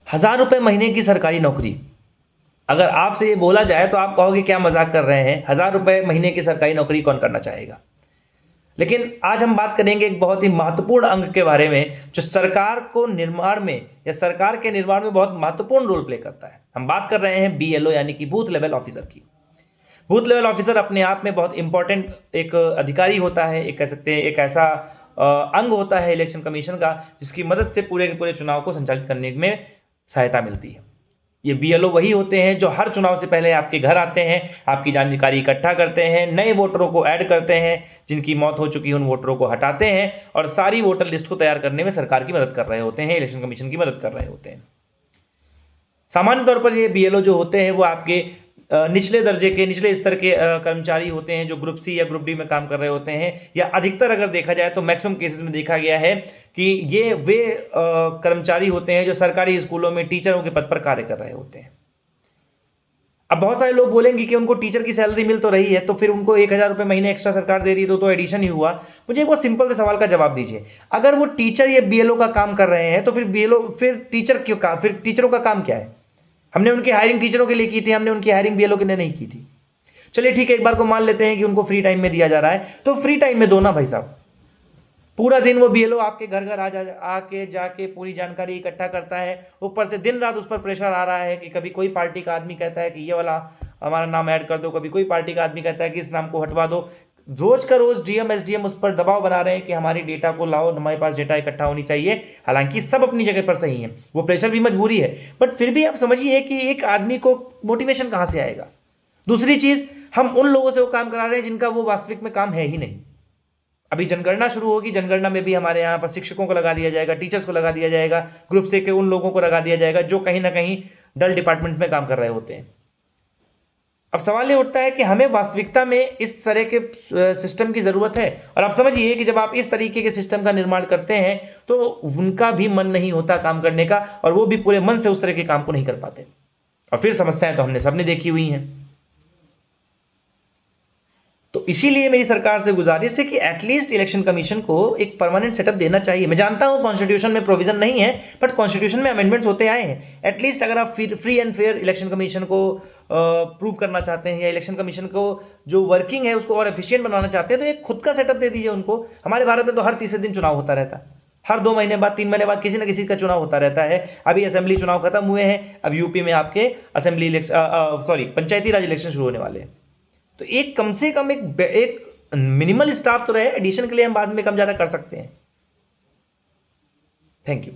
1000 रुपये महीने की सरकारी नौकरी, अगर आपसे ये बोला जाए तो आप कहोगे क्या मजाक कर रहे हैं, 1000 रुपये महीने की सरकारी नौकरी कौन करना चाहेगा। लेकिन आज हम बात करेंगे एक बहुत ही महत्वपूर्ण अंग के बारे में, जो सरकार को निर्माण में या सरकार के निर्माण में बहुत महत्वपूर्ण रोल प्ले करता है। हम बात कर रहे हैं BLO यानी कि बूथ लेवल ऑफिसर की। बूथ लेवल ऑफिसर अपने आप में बहुत इंपॉर्टेंट एक अधिकारी होता है, एक कह सकते हैं एक ऐसा अंग होता है इलेक्शन कमीशन का, जिसकी मदद से पूरे के पूरे चुनाव को संचालित करने में सहायता मिलती है। ये BLO वही होते हैं जो हर चुनाव से पहले आपके घर आते हैं, आपकी जानकारी इकट्ठा करते हैं, नए वोटरों को ऐड करते हैं, जिनकी मौत हो चुकी है उन वोटरों को हटाते हैं और सारी वोटर लिस्ट को तैयार करने में सरकार की मदद कर रहे होते हैं, इलेक्शन कमीशन की मदद कर रहे होते हैं। सामान्य तौर पर ये BLO जो होते हैं वो आपके निचले दर्जे के, निचले स्तर के कर्मचारी होते हैं, जो ग्रुप C या ग्रुप D में काम कर रहे होते हैं, या अधिकतर अगर देखा जाए तो मैक्सिमम केसेस में देखा गया है कि ये वे कर्मचारी होते हैं जो सरकारी स्कूलों में टीचरों के पद पर कार्य कर रहे होते हैं। अब बहुत सारे लोग बोलेंगे कि उनको टीचर की सैलरी मिल तो रही है, तो फिर उनको 1000 रुपये महीने एक्स्ट्रा सरकार दे रही है तो एडिशन ही हुआ। मुझे एक बहुत सिंपल से सवाल का जवाब दीजिए, अगर वो टीचर या BLO का काम कर रहे हैं तो फिर टीचर क्यों काम, फिर टीचरों का काम क्या है? हमने उनकी हायरिंग टीचरों के लिए की थी, हमने उनकी हायरिंग BLO के लिए नहीं की थी। चलिए ठीक है, एक बार को मान लेते हैं कि उनको फ्री टाइम में दिया जा रहा है, तो फ्री टाइम में दो ना भाई साहब। पूरा दिन वो BLO आपके घर घर आके जाके पूरी जानकारी इकट्ठा करता है, ऊपर से दिन रात उस पर प्रेशर आ रहा है कि कभी कोई पार्टी का आदमी कहता है कि ये वाला हमारा नाम ऐड कर दो, कभी कोई पार्टी का आदमी कहता है कि इस नाम को हटवा दो। रोज का रोज DM SDM उस पर दबाव बना रहे हैं कि हमारी डेटा को लाओ, हमारे पास डेटा इकट्ठा होनी चाहिए। हालांकि सब अपनी जगह पर सही है, वो प्रेशर भी मजबूरी है, बट फिर भी आप समझिए कि एक आदमी को मोटिवेशन कहाँ से आएगा। दूसरी चीज, हम उन लोगों से वो काम करा रहे हैं जिनका वो वास्तविक में काम है ही नहीं। अभी जनगणना शुरू होगी, जनगणना में भी हमारे यहाँ पर शिक्षकों को लगा दिया जाएगा, टीचर्स को लगा दिया जाएगा, ग्रुप C के उन लोगों को लगा दिया जाएगा जो कहीं ना कहीं डल डिपार्टमेंट में काम कर रहे होते हैं। अब सवाल ये उठता है कि हमें वास्तविकता में इस तरह के सिस्टम की जरूरत है। और आप समझिए कि जब आप इस तरीके के सिस्टम का निर्माण करते हैं तो उनका भी मन नहीं होता काम करने का, और वो भी पूरे मन से उस तरह के काम को नहीं कर पाते, और फिर समस्याएं तो हमने सबने देखी हुई हैं। तो इसीलिए मेरी सरकार से गुजारिश है कि एटलीस्ट इलेक्शन कमीशन को एक परमानेंट सेटअप देना चाहिए। मैं जानता हूं कॉन्स्टिट्यूशन में प्रोविजन नहीं है, बट कॉन्स्टिट्यूशन में अमेंडमेंट्स होते आए हैं। एटलीस्ट अगर आप free and fair election commission को प्रूव करना चाहते हैं, या इलेक्शन कमीशन को जो वर्किंग है उसको और एफिशिएंट बनाना चाहते हैं, तो एक खुद का सेटअप दे दीजिए उनको। हमारे भारत में तो हर तीसरे दिन चुनाव होता रहता है, हर 2 महीने बाद 3 महीने बाद किसी ना किसी का चुनाव होता रहता है। अभी असेंबली चुनाव खत्म हुए हैं, अब यूपी में आपके असेंबली इलेक्शन पंचायती राज इलेक्शन शुरू होने वाले हैं। तो एक कम से कम एक मिनिमल स्टाफ तो रहे, एडिशन के लिए हम बाद में कम ज़्यादा कर सकते हैं। Thank you.